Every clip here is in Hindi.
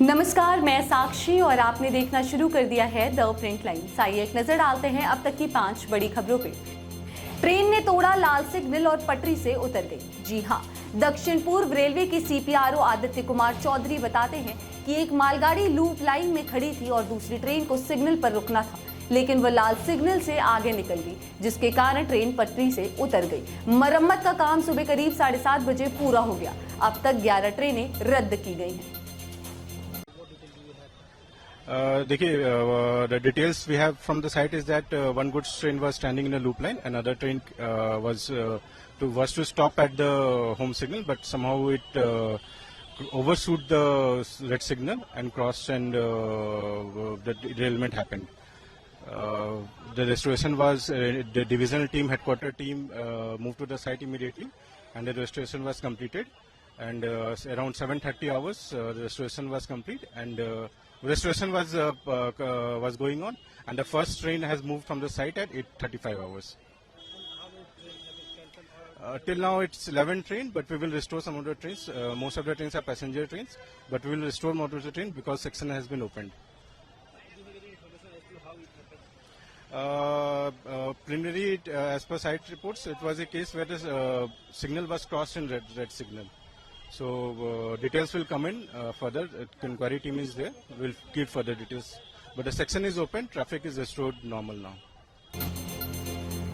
नमस्कार, मैं साक्षी और आपने देखना शुरू कर दिया है द प्रिंट लाइन। आइए एक नजर डालते हैं अब तक की 5 बड़ी खबरों पे। ट्रेन ने तोड़ा लाल सिग्नल और पटरी से उतर गई। जी हां, दक्षिण पूर्व रेलवे के सीपीआरओ आदित्य कुमार चौधरी बताते हैं कि एक मालगाड़ी लूप लाइन में खड़ी थी और दूसरी ट्रेन को सिग्नल पर रुकना था, लेकिन वह लाल सिग्नल से आगे निकल गई, जिसके कारण ट्रेन पटरी से उतर गई। मरम्मत का काम सुबह करीब 7:30 बजे पूरा हो गया। अब तक 11 ट्रेनें रद्द की गई हैं। देखिए, the details we have from the site is that one goods train was standing in a loop line, another train was to stop at the home signal, but somehow it overshoot the red signal and crossed, and the derailment happened. The restoration was the divisional team, headquarter team moved to the site immediately, and the restoration was completed. And around 7:30 hours, the restoration was complete, and restoration was going on, and the first train has moved from the site at 8:35 hours. Till now it's 11 trains, but we will restore some of the trains. Most of the trains are passenger trains, but we will restore more of the trains because section has been opened. Preliminary, as per site reports, it was a case where the signal was crossed in red signal. So details will come in further. Inquiry team is there. We'll give further details. But the section is open. Traffic is restored normal now.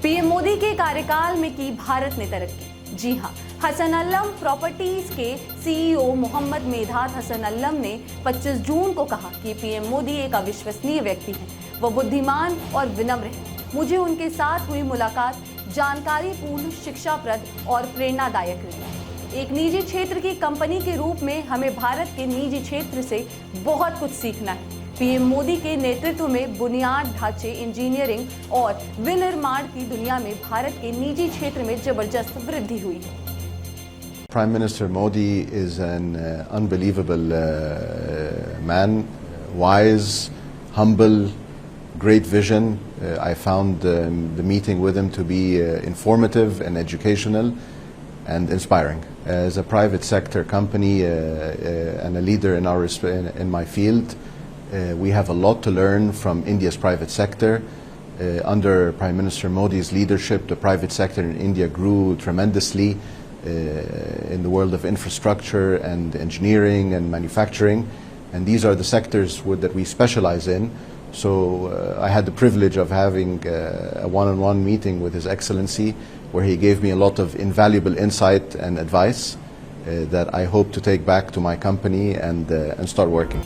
PM Modi के कार्यकाल में की भारत ने तरक्की। जी हां, हसन अल्लम प्रॉपर्टीज के सीईओ मोहम्मद मेधात हसन अल्लम ने 25 जून को कहा कि पीएम मोदी एक अविश्वसनीय व्यक्ति हैं। वो बुद्धिमान और विनम्र हैं। मुझे उनके साथ हुई मुलाकात जानकारीपूर्ण, शिक्षाप्रद और प्रेरणादायक रही। एक निजी क्षेत्र की कंपनी के रूप में हमें भारत के निजी क्षेत्र से बहुत कुछ सीखना है। पीएम मोदी के नेतृत्व में बुनियाद ढांचे, इंजीनियरिंग और विनिर्माण की दुनिया में भारत के निजी क्षेत्र में जबरदस्त वृद्धि हुई है। Prime Minister Modi is an unbelievable man, wise, humble, great vision. I found the meeting with him to be informative and educational and inspiring. As a private sector company and a leader in my field, we have a lot to learn from India's private sector. Under Prime Minister Modi's leadership, the private sector in India grew tremendously in the world of infrastructure and engineering and manufacturing, and these are the sectors that we specialize in. So I had the privilege of having a one-on-one meeting with His Excellency, where he gave me a lot of invaluable insight and advice that I hope to take back to my company and start working.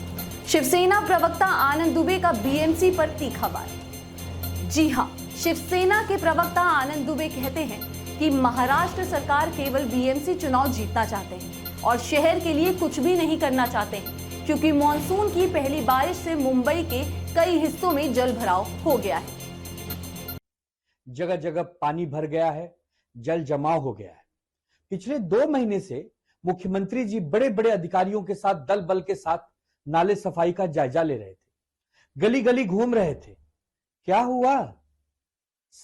Shiv Sena प्रवक्ता आनंद दुबे का बीएमसी पर तीखा वार। जी हां, शिवसेना के प्रवक्ता आनंद दुबे कहते हैं कि महाराष्ट्र सरकार केवल बीएमसी चुनाव जीतना चाहते हैं और शहर के लिए कुछ भी नहीं करना चाहते हैं, क्योंकि मॉनसून की पहली बारिश से मुंबई के कई हिस्सों में जल भराव हो गया है। जगह जगह पानी भर गया है, जल जमाव हो गया है। पिछले 2 महीने से मुख्यमंत्री जी बड़े बड़े अधिकारियों के साथ, दल बल के साथ नाले सफाई का जायजा ले रहे थे, गली गली घूम रहे थे। क्या हुआ?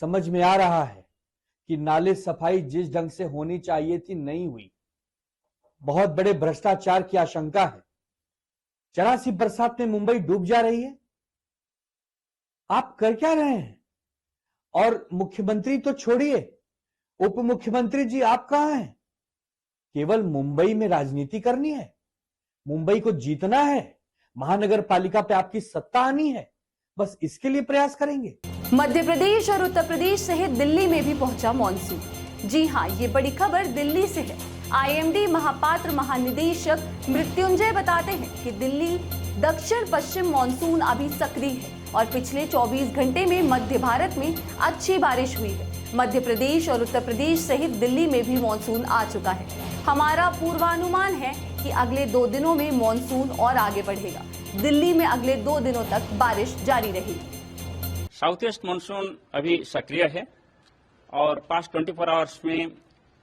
समझ में आ रहा है कि नाले सफाई जिस ढंग से होनी चाहिए थी नहीं हुई। बहुत बड़े भ्रष्टाचार की आशंका है। जरा सी बरसात में मुंबई डूब जा रही है। आप कर क्या रहे हैं? और मुख्यमंत्री तो छोड़िए, उप मुख्यमंत्री जी आप कहां हैं? केवल मुंबई में राजनीति करनी है, मुंबई को जीतना है, महानगर पालिका पे आपकी सत्ता आनी है, बस इसके लिए प्रयास करेंगे। मध्य प्रदेश और उत्तर प्रदेश सहित दिल्ली में भी पहुंचा मॉनसून। जी हां, ये बड़ी खबर दिल्ली से है। आईएमडी महापात्र महानिदेशक मृत्युंजय बताते हैं कि दिल्ली दक्षिण पश्चिम मॉनसून अभी सक्रिय है और पिछले 24 घंटे में मध्य भारत में अच्छी बारिश हुई है। मध्य प्रदेश और उत्तर प्रदेश सहित दिल्ली में भी मॉनसून आ चुका है। हमारा पूर्वानुमान है कि अगले 2 दिनों में मॉनसून और आगे बढ़ेगा। दिल्ली में अगले 2 दिनों तक बारिश जारी रहेगी। साउथ ईस्ट मॉनसून अभी सक्रिय है और पास्ट 24 आवर्स में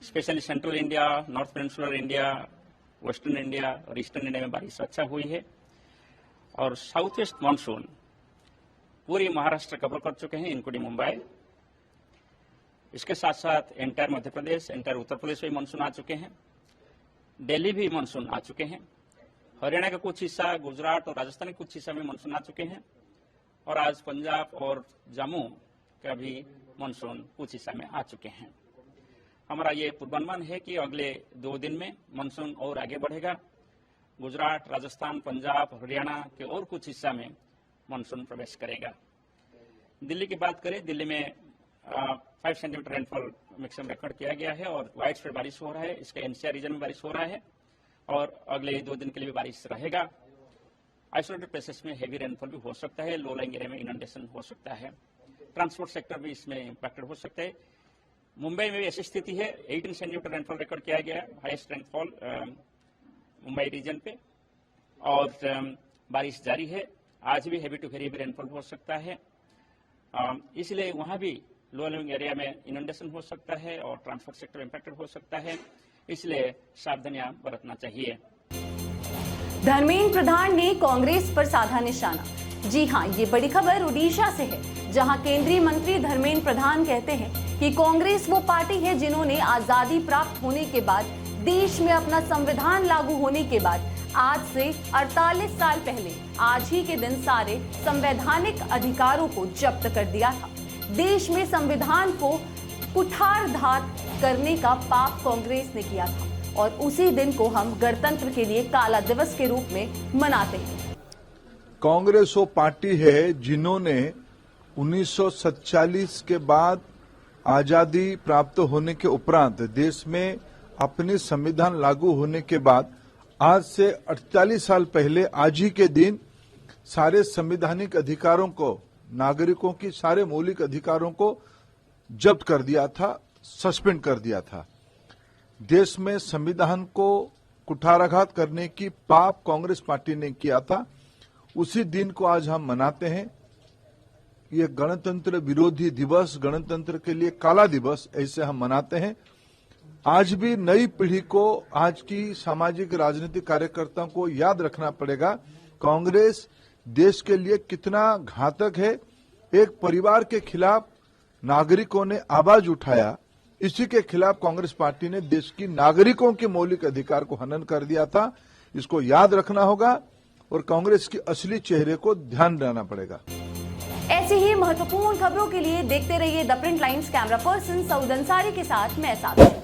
specially central India, north peninsular India, western India और ईस्टर्न इंडिया में बारिश अच्छा हुई है। और साउथ ईस्ट मॉनसून पूरी महाराष्ट्र कवर कर चुके हैं, इंक्लूडिंग मुंबई। इसके साथ साथ एंटायर मध्य प्रदेश, एंटायर उत्तर प्रदेश में मानसून आ चुके हैं। दिल्ली भी मानसून आ चुके हैं हरियाणा का कुछ हिस्सा, गुजरात और राजस्थान के कुछ हिस्सा में मानसून आ चुके हैं और आज पंजाब और जम्मू का भी मानसून कुछ हिस्सा में आ चुके हैं। हमारा ये पूर्वानुमान है कि अगले 2 दिन में मानसून और आगे बढ़ेगा। गुजरात, राजस्थान, पंजाब, हरियाणा के और कुछ हिस्सा में मानसून प्रवेश करेगा। दिल्ली की बात करें, दिल्ली में 5 सेंटीमीटर रेनफॉल मैक्सिमम रिकॉर्ड किया गया है और वाइड स्प्रेड बारिश हो रहा है। इसका एनसीआर रीजन में बारिश हो रहा है और अगले 2 दिन के लिए भी बारिश रहेगा। आइसोलेटेड प्लेसेस में हेवी रेनफॉल भी हो सकता है, लो लाइंग एरिया में इनंडेशन हो सकता है। ट्रांसपोर्ट सेक्टर भी इसमें इंपैक्टेड हो सकता है। मुंबई में भी ऐसी स्थिति है, 18 सेंटीमीटर रेनफॉल रिकॉर्ड किया गया है, हाईएस्ट रेनफॉल मुंबई रीजन पे, और बारिश जारी है। आज भी heavy to very heavy rainfall हो सकता है, इसलिए वहां भी लो लाइंग एरिया में इनंडेशन हो सकता है और ट्रांसपोर्ट सेक्टर इंपैक्टेड हो सकता है, इसलिए सावधानियां बरतना चाहिए। धर्मेंद्र प्रधान ने कांग्रेस पर साधा निशाना। जी हां, ये बड़ी खबर ओडिशा से है, जहां केंद्रीय मंत्री धर्मेंद्र प्रधान कहते हैं कि कांग्रेस वो पार्टी है जिन्होंने आजादी प्राप्त होने के बाद, देश में अपना संविधान लागू होने के बाद, आज से 48 साल पहले आज ही के दिन सारे संवैधानिक अधिकारों को जब्त कर दिया था। देश में संविधान को कुठारघात करने का पाप कांग्रेस ने किया था और उसी दिन को हम गणतंत्र के लिए काला दिवस के रूप में मनाते हैं। कांग्रेस वो पार्टी है जिन्होंने 1947 के बाद आजादी प्राप्त होने के उपरांत देश में अपनी संविधान लागू होने के बाद आज से 48 साल पहले आज ही के दिन सारे संवैधानिक अधिकारों को, नागरिकों की सारे मौलिक अधिकारों को जब्त कर दिया था, सस्पेंड कर दिया था। देश में संविधान को कुठाराघात करने की पाप कांग्रेस पार्टी ने किया था। उसी दिन को आज हम मनाते हैं। ये गणतंत्र विरोधी दिवस, गणतंत्र के लिए काला दिवस, ऐसे हम मनाते हैं। आज भी नई पीढ़ी को, आज की सामाजिक राजनीतिक कार्यकर्ताओं को याद रखना पड़ेगा कांग्रेस देश के लिए कितना घातक है। एक परिवार के खिलाफ नागरिकों ने आवाज उठाया, इसी के खिलाफ कांग्रेस पार्टी ने देश की नागरिकों के मौलिक अधिकार को हनन कर दिया था। इसको याद रखना होगा और कांग्रेस की असली चेहरे को ध्यान देना पड़ेगा। ऐसी ही महत्वपूर्ण खबरों के लिए देखते रहिए the print lines. Camera person Saud Ansari के साथ मैं साबित।